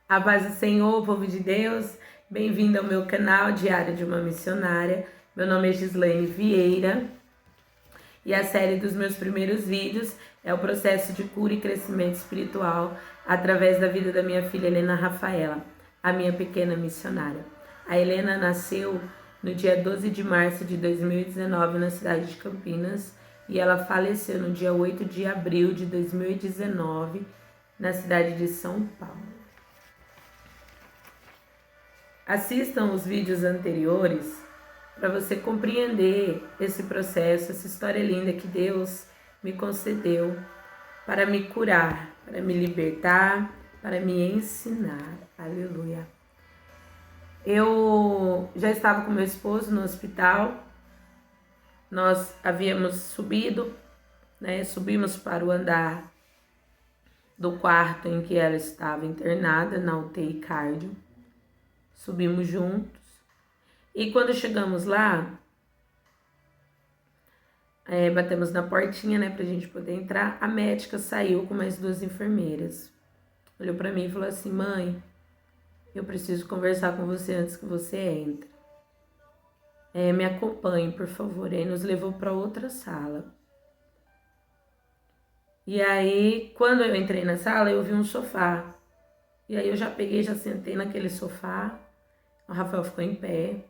A paz do Senhor, povo de Deus, bem-vindo ao meu canal Diário de uma Missionária. Meu nome é Gislaine Vieira e a série dos meus primeiros vídeos é o processo de cura e crescimento espiritual através da vida da minha filha Helena Rafaela, a minha pequena missionária. A Helena nasceu no dia 12 de março de 2019 na cidade de Campinas e ela faleceu no dia 8 de abril de 2019 na cidade de São Paulo. Assistam os vídeos anteriores para você compreender esse processo, essa história linda que Deus me concedeu para me curar, para me libertar, para me ensinar. Aleluia. Eu já estava com meu esposo no hospital, nós havíamos subido, subimos para o andar do quarto em que ela estava internada, na UTI cardio. Subimos juntos. E quando chegamos lá, batemos na portinha, pra gente poder entrar. A médica saiu com mais 2 enfermeiras. Olhou pra mim e falou assim: mãe, eu preciso conversar com você antes que você entre. Me acompanhe, por favor. E aí nos levou para outra sala. E aí, quando eu entrei na sala, eu vi um sofá. E aí eu já peguei, já sentei naquele sofá. O Rafael ficou em pé.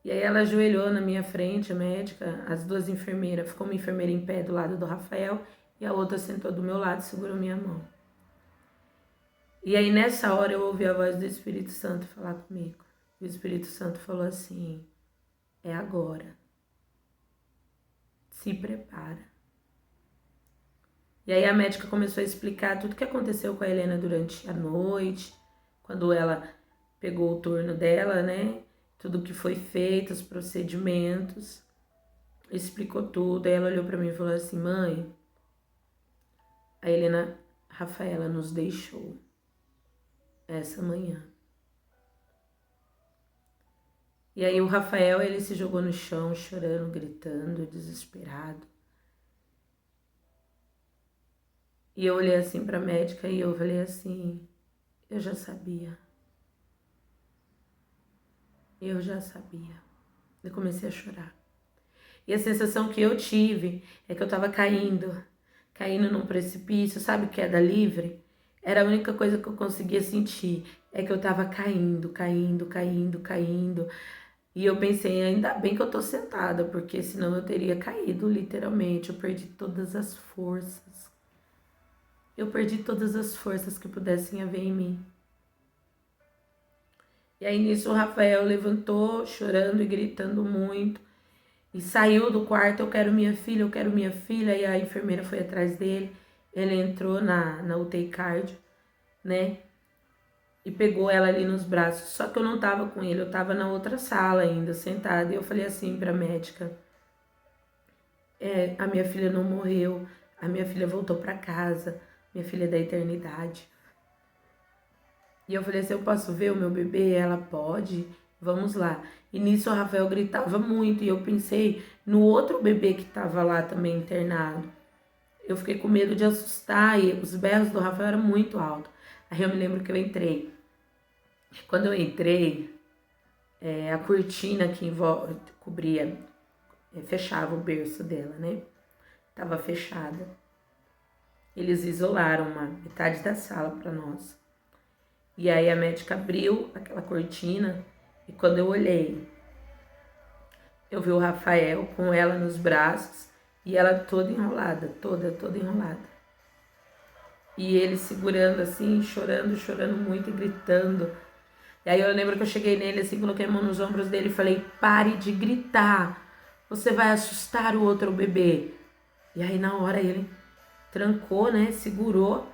E aí ela ajoelhou na minha frente, a médica, as 2 enfermeiras. Ficou uma enfermeira em pé do lado do Rafael e a outra sentou do meu lado e segurou minha mão. E aí nessa hora eu ouvi a voz do Espírito Santo falar comigo. E o Espírito Santo falou assim: é agora. Se prepara. E aí a médica começou a explicar tudo que aconteceu com a Helena durante a noite, quando ela pegou o turno dela, tudo que foi feito, os procedimentos, explicou tudo. Aí ela olhou para mim e falou assim: mãe, a Helena Rafaela nos deixou essa manhã. E aí o Rafael, ele se jogou no chão, chorando, gritando, desesperado. E eu olhei assim para a médica e eu falei assim: eu já sabia. Eu já sabia. Eu comecei a chorar. E a sensação que eu tive é que eu tava caindo num precipício, sabe, queda livre? Era a única coisa que eu conseguia sentir, é que eu tava caindo. E eu pensei, ainda bem que eu tô sentada, porque senão eu teria caído, literalmente. Eu perdi todas as forças. Eu perdi todas as forças que pudessem haver em mim. E aí nisso o Rafael levantou, chorando e gritando muito. E saiu do quarto: eu quero minha filha, eu quero minha filha. E a enfermeira foi atrás dele. Ele entrou na UTI cardio, e pegou ela ali nos braços. Só que eu não tava com ele, eu tava na outra sala ainda, sentada. E eu falei assim pra médica: a minha filha não morreu, a minha filha voltou pra casa, minha filha é da eternidade. E eu falei assim: eu posso ver o meu bebê? Ela: pode, vamos lá. E nisso o Rafael gritava muito e eu pensei no outro bebê que tava lá também internado. Eu fiquei com medo de assustar e os berros do Rafael eram muito altos. Aí eu me lembro que eu entrei. Quando eu entrei, a cortina que cobria, fechava o berço dela, Tava fechada. Eles isolaram uma metade da sala para nós. E aí a médica abriu aquela cortina e quando eu olhei, eu vi o Rafael com ela nos braços e ela toda enrolada, toda enrolada. E ele segurando assim, chorando muito e gritando. E aí eu lembro que eu cheguei nele assim, coloquei a mão nos ombros dele e falei: pare de gritar, você vai assustar o outro bebê. E aí na hora ele trancou, segurou.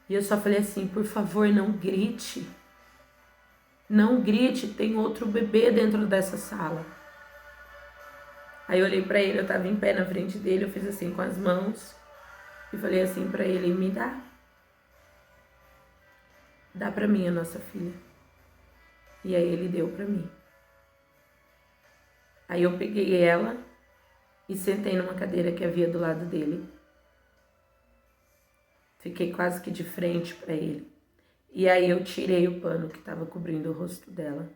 E eu só falei assim: por favor, não grite. Não grite, tem outro bebê dentro dessa sala. Aí eu olhei pra ele, eu tava em pé na frente dele, eu fiz assim com as mãos e falei assim pra ele: me dá. Dá pra mim a nossa filha. E aí ele deu pra mim. Aí eu peguei ela e sentei numa cadeira que havia do lado dele. Fiquei quase que de frente para ele. E aí eu tirei o pano que estava cobrindo o rosto dela.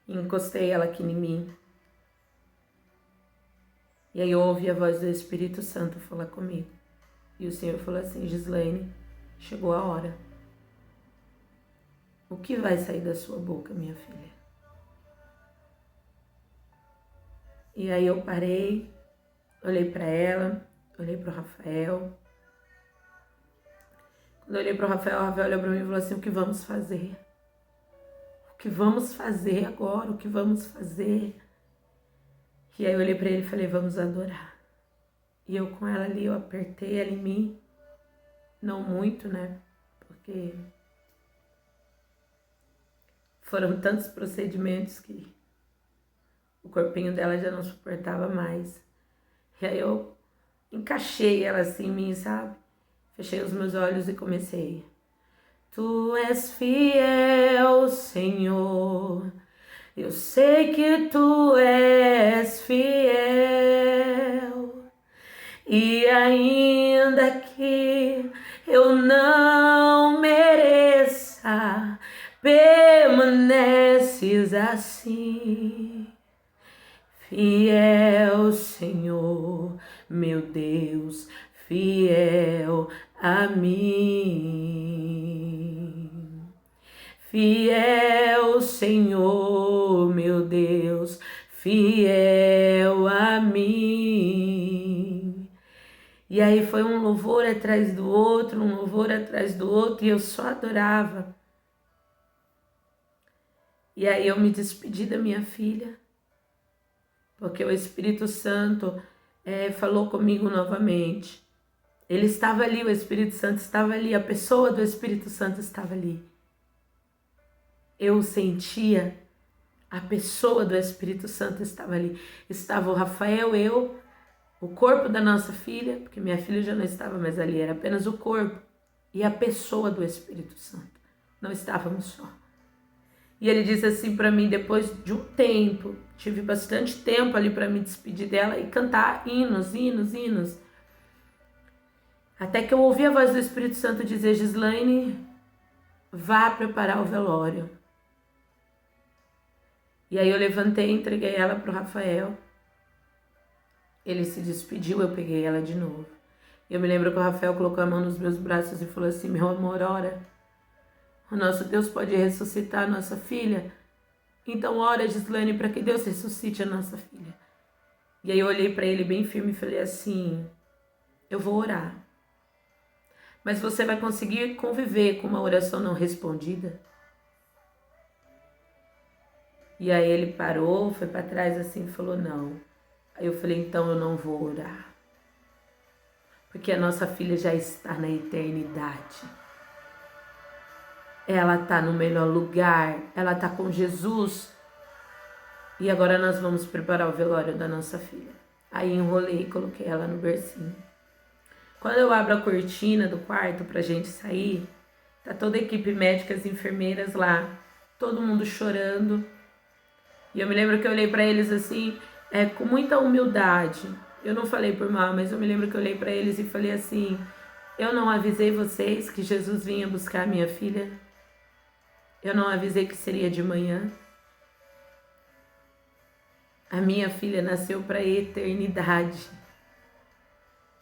Encostei ela aqui em mim. E aí eu ouvi a voz do Espírito Santo falar comigo. E o Senhor falou assim: Gislaine, chegou a hora. O que vai sair da sua boca, minha filha? E aí eu parei, olhei para ela, olhei para o Rafael. Quando eu olhei para o Rafael olhou para mim e falou assim: o que vamos fazer? O que vamos fazer agora? O que vamos fazer? E aí eu olhei para ele e falei: vamos adorar. E eu com ela ali, eu apertei ela em mim. Não muito, né? Porque foram tantos procedimentos que o corpinho dela já não suportava mais. E aí eu encaixei ela assim em mim, sabe? Fechei os meus olhos e comecei. Tu és fiel, Senhor. Eu sei que tu és fiel. E ainda que eu não mereça, permaneces assim. Fiel, Senhor, meu Deus, fiel a mim. Fiel, Senhor, meu Deus, fiel a mim. E aí foi um louvor atrás do outro, um louvor atrás do outro, e eu só adorava. E aí eu me despedi da minha filha, porque o Espírito Santo falou comigo novamente. Ele estava ali, o Espírito Santo estava ali, a pessoa do Espírito Santo estava ali. Eu sentia, a pessoa do Espírito Santo estava ali. Estava o Rafael, eu, o corpo da nossa filha, porque minha filha já não estava mais ali, era apenas o corpo, e a pessoa do Espírito Santo. Não estávamos só. E ele disse assim para mim, depois de um tempo, tive bastante tempo ali para me despedir dela e cantar hinos. Até que eu ouvi a voz do Espírito Santo dizer: Gislaine, vá preparar o velório. E aí eu levantei e entreguei ela para o Rafael. Ele se despediu, eu peguei ela de novo. Eu me lembro que o Rafael colocou a mão nos meus braços e falou assim: meu amor, ora. O nosso Deus pode ressuscitar a nossa filha? Então ora, Gislaine, para que Deus ressuscite a nossa filha. E aí eu olhei para ele bem firme e falei assim: eu vou orar. Mas você vai conseguir conviver com uma oração não respondida? E aí ele parou, foi para trás assim e falou: não. Aí eu falei: então eu não vou orar. Porque a nossa filha já está na eternidade. Ela está no melhor lugar, ela está com Jesus. E agora nós vamos preparar o velório da nossa filha. Aí enrolei e coloquei ela no bercinho. Quando eu abro a cortina do quarto pra gente sair, tá toda a equipe médica, as enfermeiras lá, todo mundo chorando. E eu me lembro que eu olhei pra eles assim, com muita humildade. Eu não falei por mal, mas eu me lembro que eu olhei pra eles e falei assim: eu não avisei vocês que Jesus vinha buscar minha filha? Eu não avisei que seria de manhã? A minha filha nasceu para a eternidade.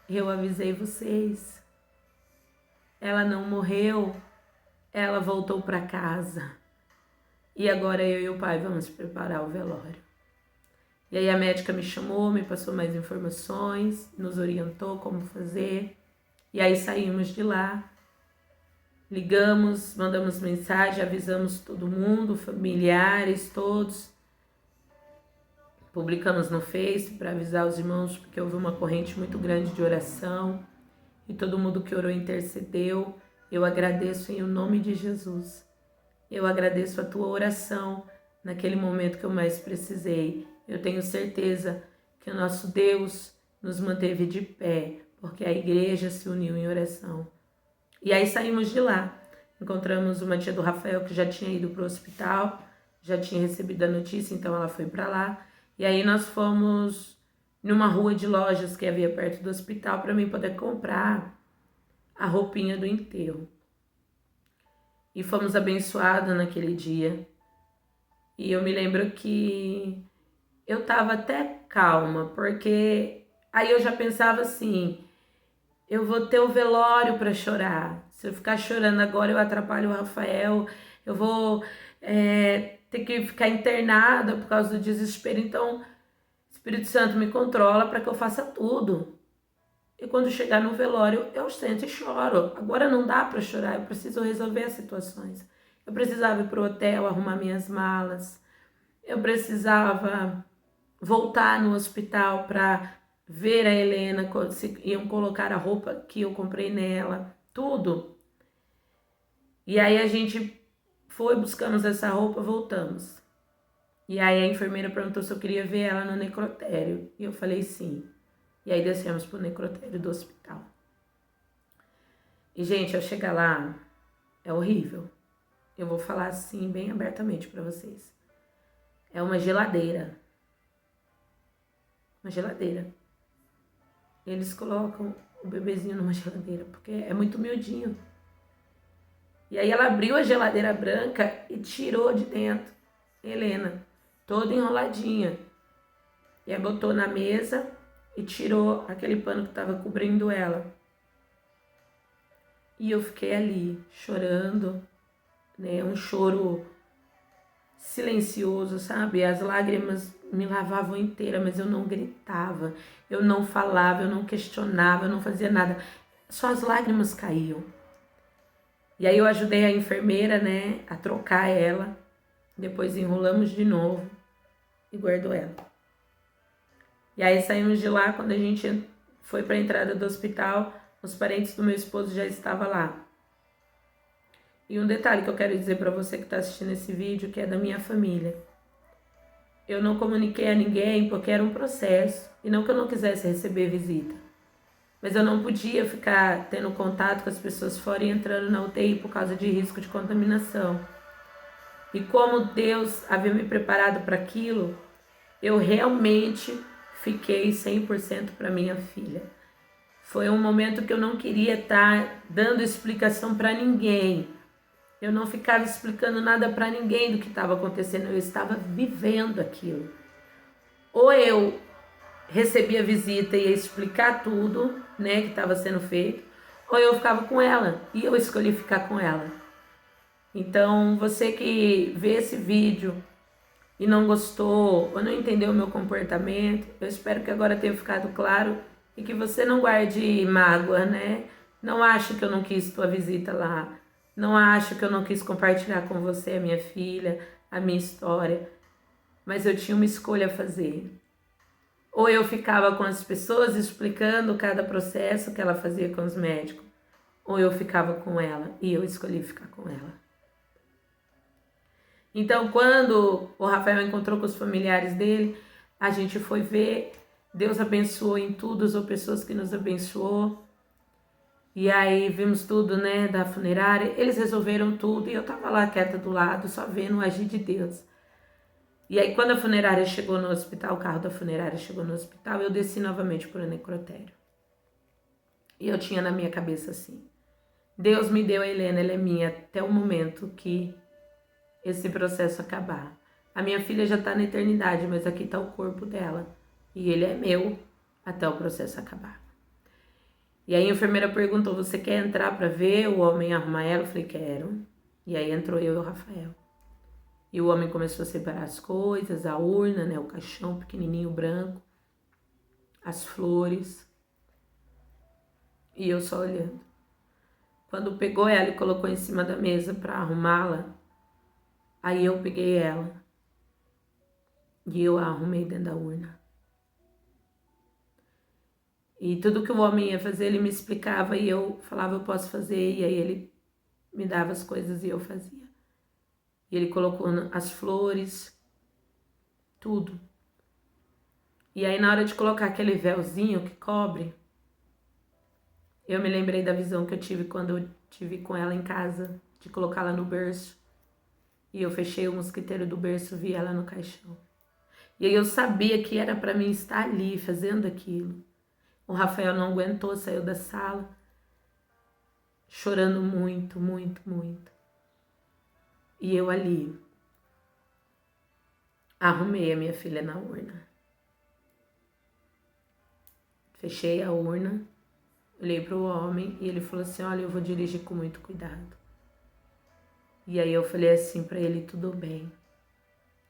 Eu avisei vocês. Ela não morreu, ela voltou para casa. E agora eu e o pai vamos preparar o velório. E aí a médica me chamou, me passou mais informações, nos orientou como fazer. E aí saímos de lá. Ligamos, mandamos mensagem, avisamos todo mundo, familiares, todos. Publicamos no Face para avisar os irmãos, porque houve uma corrente muito grande de oração. E todo mundo que orou intercedeu. Eu agradeço em nome de Jesus. Eu agradeço a tua oração naquele momento que eu mais precisei. Eu tenho certeza que o nosso Deus nos manteve de pé, porque a igreja se uniu em oração. E aí saímos de lá, encontramos uma tia do Rafael que já tinha ido para o hospital, já tinha recebido a notícia, então ela foi para lá. E aí nós fomos numa rua de lojas que havia perto do hospital para mim poder comprar a roupinha do enterro. E fomos abençoados naquele dia. E eu me lembro que eu tava até calma, porque aí eu já pensava assim, eu vou ter o velório para chorar. Se eu ficar chorando agora, eu atrapalho o Rafael, eu vou ter que ficar internada por causa do desespero. Então, Espírito Santo me controla para que eu faça tudo. E quando chegar no velório, eu sento e choro. Agora não dá para chorar, eu preciso resolver as situações. Eu precisava ir pro hotel, arrumar minhas malas. Eu precisava voltar no hospital para ver a Helena, se iam colocar a roupa que eu comprei nela, tudo. E aí a gente foi, buscamos essa roupa, voltamos. E aí a enfermeira perguntou se eu queria ver ela no necrotério. E eu falei sim. E aí descemos pro necrotério do hospital. E, gente, ao chegar lá, é horrível. Eu vou falar assim, bem abertamente para vocês. É uma geladeira. Uma geladeira. Eles colocam o bebezinho numa geladeira, porque é muito miudinho. E aí ela abriu a geladeira branca e tirou de dentro Helena, toda enroladinha. E aí botou na mesa e tirou aquele pano que estava cobrindo ela. E eu fiquei ali, chorando, né? Um choro silencioso, sabe? As lágrimas me lavavam inteira, mas eu não gritava, eu não falava, eu não questionava, eu não fazia nada. Só as lágrimas caíam. E aí eu ajudei a enfermeira, né, a trocar ela. Depois enrolamos de novo e guardou ela. E aí saímos de lá, quando a gente foi para a entrada do hospital, os parentes do meu esposo já estavam lá. E um detalhe que eu quero dizer para você que está assistindo esse vídeo, que é da minha família. Eu não comuniquei a ninguém porque era um processo, e não que eu não quisesse receber visita. Mas eu não podia ficar tendo contato com as pessoas fora e entrando na UTI por causa de risco de contaminação. E como Deus havia me preparado para aquilo, eu realmente fiquei 100% para minha filha. Foi um momento que eu não queria estar dando explicação para ninguém. Eu não ficava explicando nada para ninguém do que estava acontecendo, eu estava vivendo aquilo. Ou eu recebia visita e ia explicar tudo, né, que estava sendo feito, ou eu ficava com ela, e eu escolhi ficar com ela. Então, você que vê esse vídeo e não gostou, ou não entendeu o meu comportamento, eu espero que agora tenha ficado claro e que você não guarde mágoa, né? Não ache que eu não quis tua visita lá, não ache que eu não quis compartilhar com você a minha filha, a minha história, mas eu tinha uma escolha a fazer. Ou eu ficava com as pessoas explicando cada processo que ela fazia com os médicos, ou eu ficava com ela e eu escolhi ficar com ela. Então, quando o Rafael encontrou com os familiares dele, a gente foi ver, Deus abençoou em tudo, usou pessoas que nos abençoou. E aí vimos tudo, né, da funerária, eles resolveram tudo e eu tava lá quieta do lado, só vendo o agir de Deus. E aí quando a funerária chegou no hospital, o carro da funerária chegou no hospital, eu desci novamente para o necrotério. E eu tinha na minha cabeça assim, Deus me deu a Helena, ela é minha até o momento que esse processo acabar. A minha filha já tá na eternidade, mas aqui tá o corpo dela. E ele é meu até o processo acabar. E aí a enfermeira perguntou, você quer entrar para ver o homem arrumar ela? Eu falei, quero. E aí entrou eu e o Rafael. E o homem começou a separar as coisas, a urna, né, o caixão pequenininho branco, as flores. E eu só olhando. Quando pegou ela e colocou em cima da mesa para arrumá-la, aí eu peguei ela e eu a arrumei dentro da urna. E tudo que o homem ia fazer, ele me explicava e eu falava, eu posso fazer. E aí ele me dava as coisas e eu fazia. E ele colocou as flores, tudo. E aí na hora de colocar aquele véuzinho que cobre, eu me lembrei da visão que eu tive quando eu tive com ela em casa, de colocá-la no berço. E eu fechei o mosquiteiro do berço, vi ela no caixão. E aí eu sabia que era para mim estar ali fazendo aquilo. O Rafael não aguentou, saiu da sala, chorando muito, muito, muito. E eu ali, arrumei a minha filha na urna. Fechei a urna, olhei para o homem e ele falou assim, olha, eu vou dirigir com muito cuidado. E aí eu falei assim para ele, tudo bem.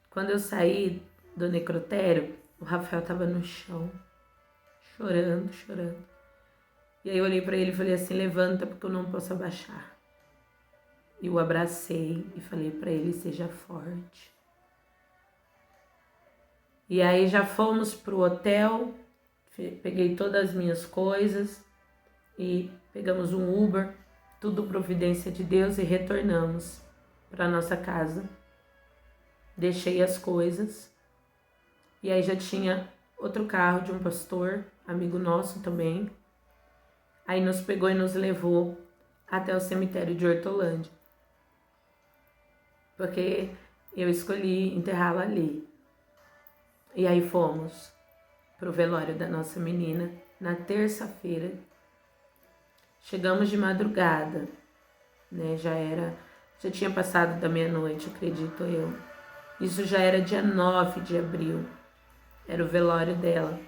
Quando eu saí do necrotério, o Rafael estava no chão, chorando, chorando. E aí eu olhei para ele e falei assim, levanta porque eu não posso abaixar. E o abracei e falei para ele, seja forte. E aí já fomos pro hotel, peguei todas as minhas coisas e pegamos um Uber, tudo providência de Deus, e retornamos para nossa casa. Deixei as coisas e aí já tinha outro carro de um pastor, amigo nosso também. Aí nos pegou e nos levou até o cemitério de Hortolândia, porque eu escolhi enterrá-la ali. E aí fomos pro velório da nossa menina na terça-feira. Chegamos de madrugada, né? Já tinha passado da meia-noite, acredito eu. Isso já era dia 9 de abril, era o velório dela.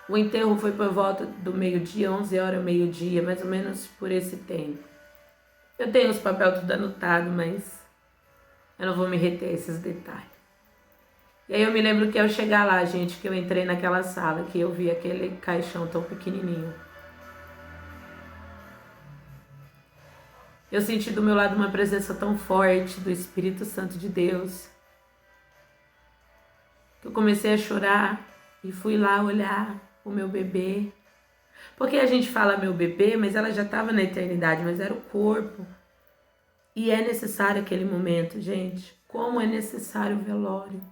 O enterro foi por volta do meio-dia, 11 horas, meio-dia, mais ou menos por esse tempo. Eu tenho os papéis tudo anotado, mas eu não vou me reter a esses detalhes. E aí eu me lembro que ao chegar lá, gente, que eu entrei naquela sala, que eu vi aquele caixão tão pequenininho. Eu senti do meu lado uma presença tão forte do Espírito Santo de Deus, que eu comecei a chorar e fui lá olhar o meu bebê. Porque a gente fala meu bebê, mas ela já estava na eternidade, mas era o corpo. E é necessário aquele momento, gente. Como é necessário o velório.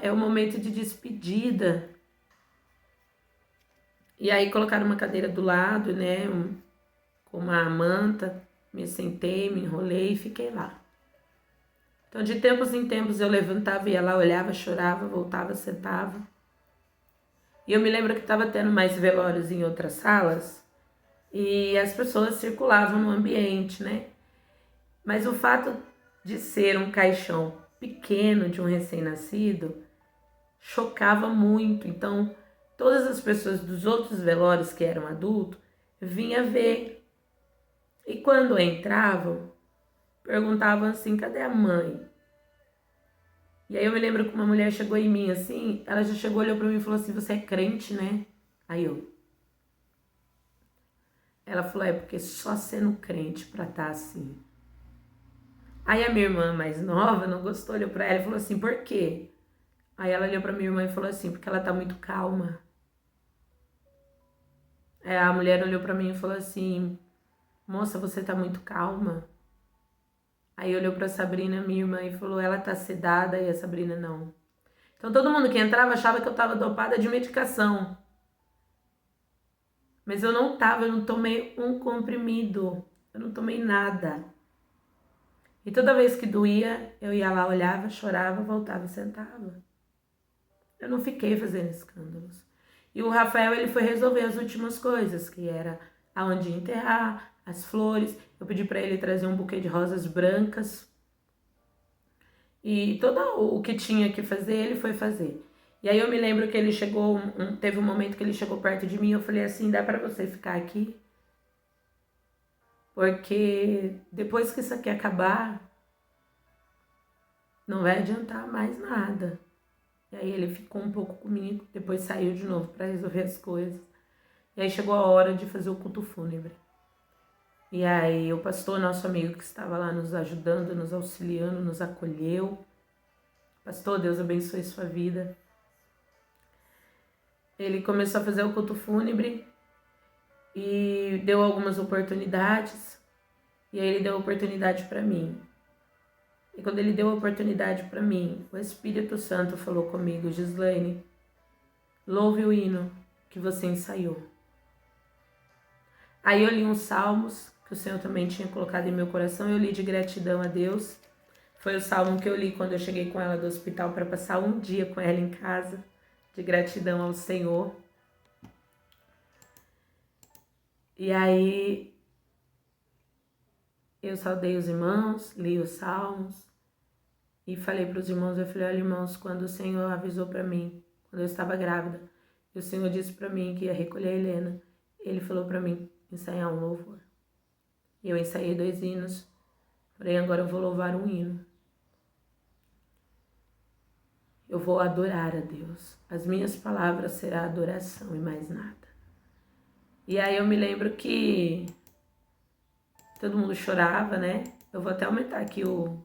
É o momento de despedida. E aí colocaram uma cadeira do lado, né, com uma manta, me sentei, me enrolei e fiquei lá. Então de tempos em tempos eu levantava, ia lá, olhava, chorava, voltava, sentava. E eu me lembro que estava tendo mais velórios em outras salas e as pessoas circulavam no ambiente, né? Mas o fato de ser um caixão pequeno de um recém-nascido chocava muito. Então todas as pessoas dos outros velórios que eram adultos vinham ver. E quando entravam, perguntavam assim, cadê a mãe? E aí eu me lembro que uma mulher chegou em mim assim, ela já chegou, olhou pra mim e falou assim, você é crente, né? Aí ela falou, é porque só sendo crente pra estar assim. Aí a minha irmã mais nova não gostou, olhou pra ela e falou assim, por quê? Aí ela olhou pra minha irmã e falou assim, porque ela tá muito calma. Aí a mulher olhou pra mim e falou assim, moça, você tá muito calma. Aí olhou pra Sabrina, minha irmã, e falou, ela tá sedada, e a Sabrina não. Então todo mundo que entrava achava que eu tava dopada de medicação. Mas eu não tava, eu não tomei um comprimido, eu não tomei nada. E toda vez que doía, eu ia lá, olhava, chorava, voltava e sentava. Eu não fiquei fazendo escândalos. E o Rafael, ele foi resolver as últimas coisas, que era aonde enterrar, as flores. Eu pedi para ele trazer um buquê de rosas brancas. E todo o que tinha que fazer, ele foi fazer. E aí eu me lembro que ele chegou, teve um momento que ele chegou perto de mim, eu falei assim, dá para você ficar aqui? Porque depois que isso aqui acabar, não vai adiantar mais nada. E aí ele ficou um pouco comigo, depois saiu de novo para resolver as coisas. E aí chegou a hora de fazer o culto fúnebre. E aí o pastor, nosso amigo que estava lá nos ajudando, nos auxiliando, nos acolheu. Pastor, Deus abençoe sua vida. Ele começou a fazer o culto fúnebre e deu algumas oportunidades. E aí ele deu oportunidade para mim. E quando ele deu a oportunidade para mim, o Espírito Santo falou comigo, Gislaine, louve o hino que você ensaiou. Aí eu li uns salmos que o Senhor também tinha colocado em meu coração, eu li de gratidão a Deus. Foi o salmo que eu li quando eu cheguei com ela do hospital para passar um dia com ela em casa, de gratidão ao Senhor. E aí eu saudei os irmãos, li os salmos e falei para os irmãos, eu falei, olha irmãos, quando o Senhor avisou para mim, quando eu estava grávida, e o Senhor disse para mim que ia recolher a Helena, Ele falou para mim ensaiar um louvor. E eu ensaiei 2 hinos, porém agora eu vou louvar um hino. Eu vou adorar a Deus. As minhas palavras serão adoração e mais nada. E aí eu me lembro que todo mundo chorava, né? Eu vou até aumentar aqui o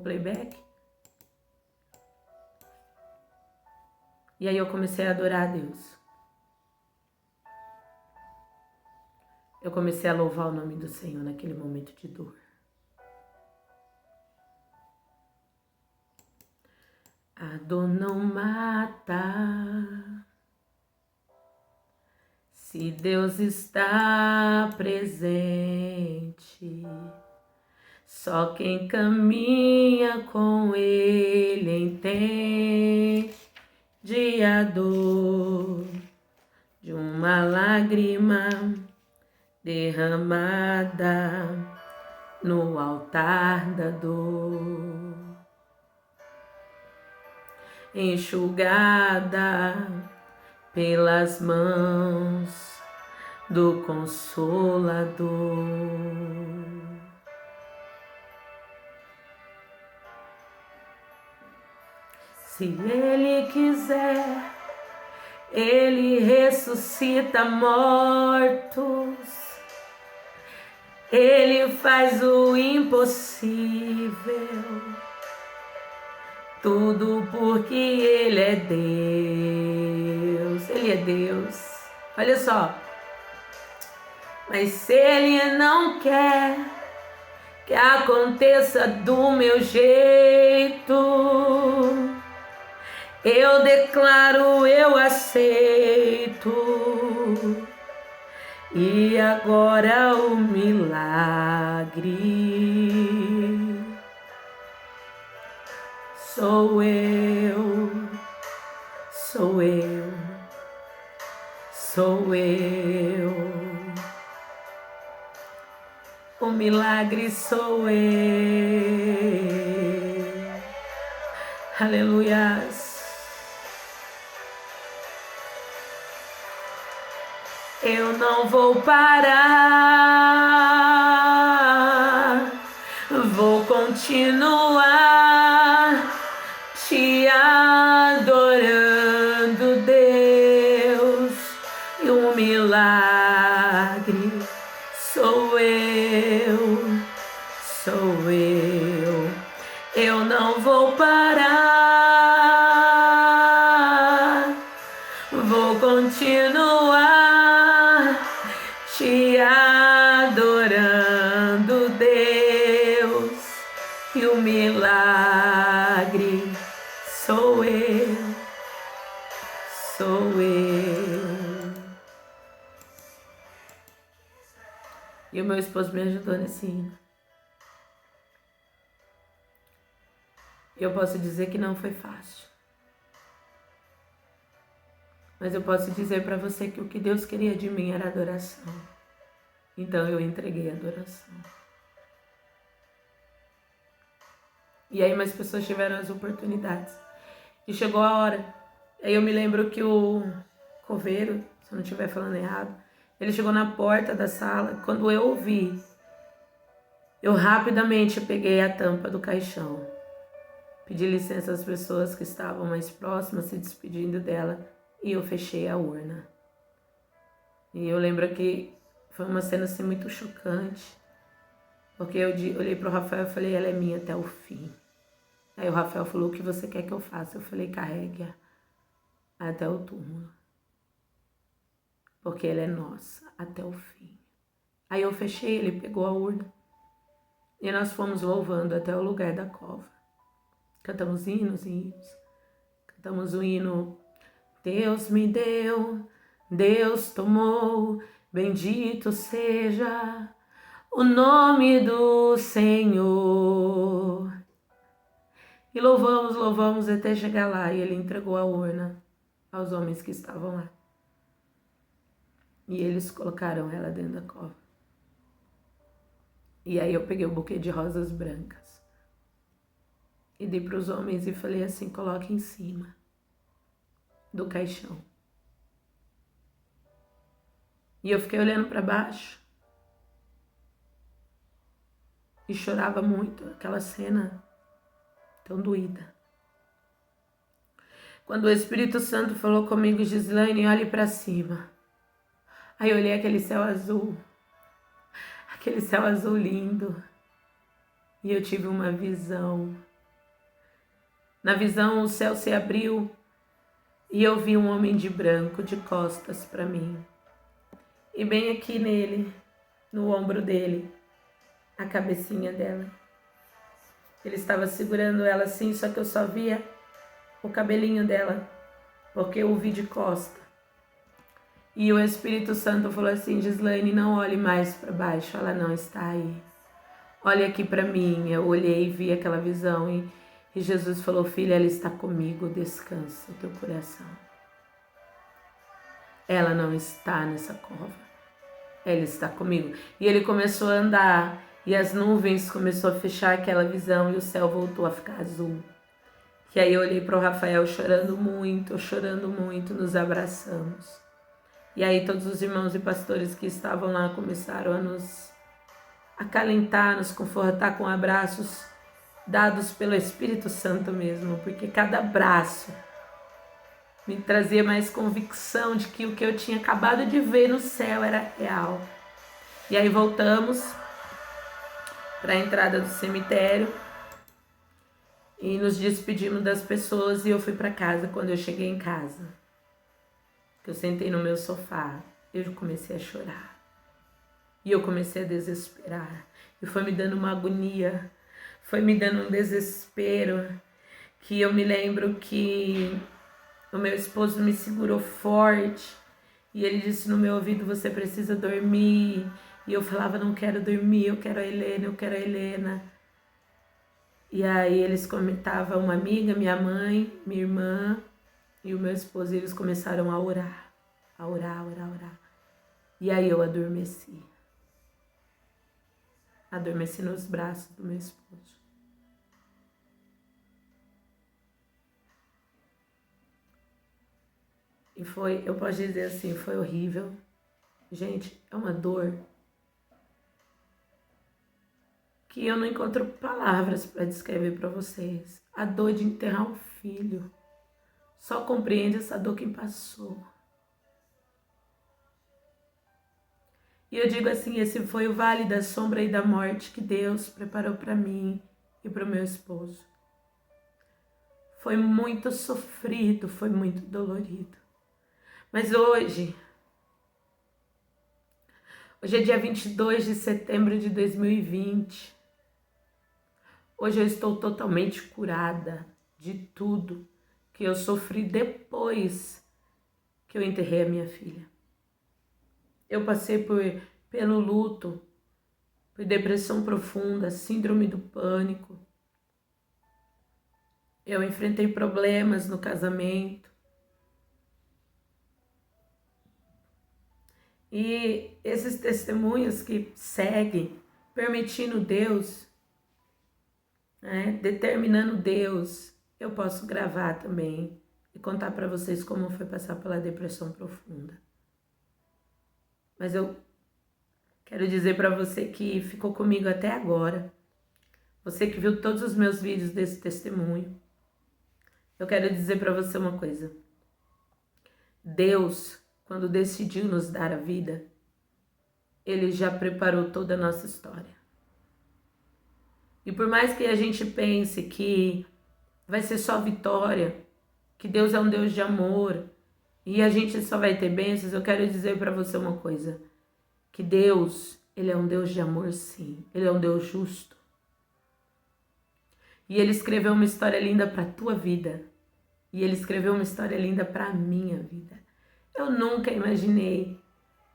playback. E aí eu comecei a adorar a Deus. Eu comecei a louvar o nome do Senhor naquele momento de dor. A dor não mata. Se Deus está presente, só quem caminha com Ele entende a dor de uma lágrima derramada no altar da dor, enxugada pelas mãos do Consolador. Se Ele quiser, Ele ressuscita mortos, Ele faz o impossível, tudo porque Ele é Deus. Ele é Deus. Olha só. Mas se Ele não quer que aconteça do meu jeito, eu declaro, eu aceito. E agora o milagre sou eu, sou eu, sou eu. O milagre sou eu. Aleluias. Eu não vou parar, vou continuar te adorando, Deus, e o milagre sou eu, sou eu. Eu não vou parar, vou continuar te adorando, Deus, e o milagre sou eu, sou eu. E o meu esposo me ajudou nesse hino. Eu posso dizer que não foi fácil. Mas eu posso dizer para você que o que Deus queria de mim era adoração. Então eu entreguei a adoração. E aí mais pessoas tiveram as oportunidades. E chegou a hora. Aí eu me lembro que o coveiro, se eu não estiver falando errado, ele chegou na porta da sala. Quando eu ouvi, eu rapidamente peguei a tampa do caixão. Pedi licença às pessoas que estavam mais próximas, se despedindo dela. E eu fechei a urna. E eu lembro que foi uma cena assim muito chocante. Porque eu olhei pro Rafael e falei, ela é minha até o fim. Aí o Rafael falou, o que você quer que eu faça? Eu falei, carregue-a até o túmulo. Porque ela é nossa até o fim. Aí eu fechei, ele pegou a urna. E nós fomos louvando até o lugar da cova. Cantamos hinos e hinos. Cantamos o hino... Deus me deu, Deus tomou, bendito seja o nome do Senhor. E louvamos, louvamos até chegar lá. E ele entregou a urna aos homens que estavam lá. E eles colocaram ela dentro da cova. E aí eu peguei o buquê de rosas brancas. E dei para os homens e falei assim, coloque em cima do caixão. E eu fiquei olhando para baixo. E chorava muito, aquela cena tão doída. Quando o Espírito Santo falou comigo, Gislaine, olhe para cima. Aí eu olhei aquele céu azul lindo. E eu tive uma visão. Na visão o céu se abriu e eu vi um homem de branco de costas para mim. E bem aqui nele, no ombro dele, a cabecinha dela. Ele estava segurando ela assim, só que eu só via o cabelinho dela, porque eu o vi de costa. E o Espírito Santo falou assim, Gislaine, não olhe mais para baixo, ela não está aí. Olhe aqui para mim. Eu olhei e vi aquela visão e Jesus falou, filha, ela está comigo, descansa o teu coração. Ela não está nessa cova, ela está comigo. E ele começou a andar e as nuvens começaram a fechar aquela visão e o céu voltou a ficar azul. E aí eu olhei para o Rafael chorando muito, nos abraçamos. E aí todos os irmãos e pastores que estavam lá começaram a nos acalentar, nos confortar com abraços dados pelo Espírito Santo mesmo, porque cada abraço me trazia mais convicção de que o que eu tinha acabado de ver no céu era real. E aí voltamos para a entrada do cemitério e nos despedimos das pessoas e eu fui para casa. Quando eu cheguei em casa, eu sentei no meu sofá, eu comecei a chorar. E eu comecei a desesperar. E foi me dando uma agonia, foi me dando um desespero, que eu me lembro que o meu esposo me segurou forte. E ele disse no meu ouvido, você precisa dormir. E eu falava, não quero dormir, eu quero a Helena, eu quero a Helena. E aí eles comentavam, uma amiga, minha mãe, minha irmã e o meu esposo, eles começaram a orar. A orar. E aí eu adormeci. Adormeci nos braços do meu esposo. E foi, eu posso dizer assim, foi horrível. Gente, é uma dor que eu não encontro palavras para descrever para vocês. A dor de enterrar um filho. Só compreende essa dor quem passou. E eu digo assim, esse foi o vale da sombra e da morte que Deus preparou para mim e para o meu esposo. Foi muito sofrido, foi muito dolorido. Mas hoje é dia 22 de setembro de 2020. Hoje eu estou totalmente curada de tudo que eu sofri depois que eu enterrei a minha filha. Eu passei pelo luto, por depressão profunda, síndrome do pânico. Eu enfrentei problemas no casamento. E esses testemunhos que seguem, permitindo Deus, determinando Deus, eu posso gravar também e contar para vocês como foi passar pela depressão profunda. Mas eu quero dizer para você que ficou comigo até agora, você que viu todos os meus vídeos desse testemunho, eu quero dizer para você uma coisa. Deus, quando decidiu nos dar a vida, Ele já preparou toda a nossa história. E por mais que a gente pense que vai ser só vitória, que Deus é um Deus de amor e a gente só vai ter bênçãos, eu quero dizer para você uma coisa, que Deus, Ele é um Deus de amor sim, Ele é um Deus justo. E Ele escreveu uma história linda para a tua vida, e Ele escreveu uma história linda para a minha vida. Eu nunca imaginei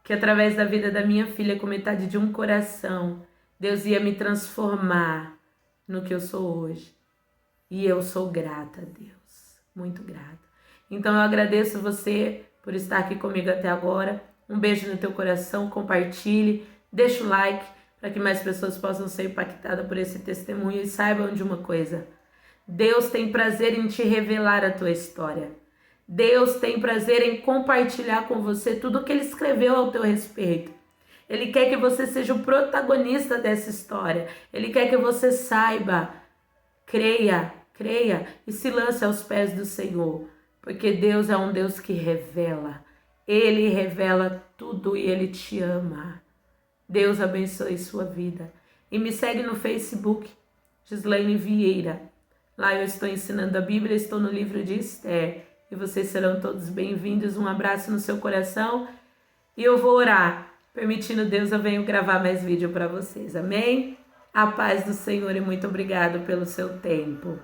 que através da vida da minha filha, com metade de um coração, Deus ia me transformar no que eu sou hoje. E eu sou grata a Deus, muito grata. Então eu agradeço você por estar aqui comigo até agora. Um beijo no teu coração, compartilhe, deixa o like para que mais pessoas possam ser impactadas por esse testemunho e saibam de uma coisa. Deus tem prazer em te revelar a tua história. Deus tem prazer em compartilhar com você tudo o que Ele escreveu ao teu respeito. Ele quer que você seja o protagonista dessa história. Ele quer que você saiba, creia e se lance aos pés do Senhor. Porque Deus é um Deus que revela. Ele revela tudo e Ele te ama. Deus abençoe sua vida. E me segue no Facebook, Gislaine Vieira. Lá eu estou ensinando a Bíblia, estou no livro de Esther. E vocês serão todos bem-vindos. Um abraço no seu coração. E eu vou orar. Permitindo Deus, eu venho gravar mais vídeo para vocês. Amém? A paz do Senhor e muito obrigado pelo seu tempo.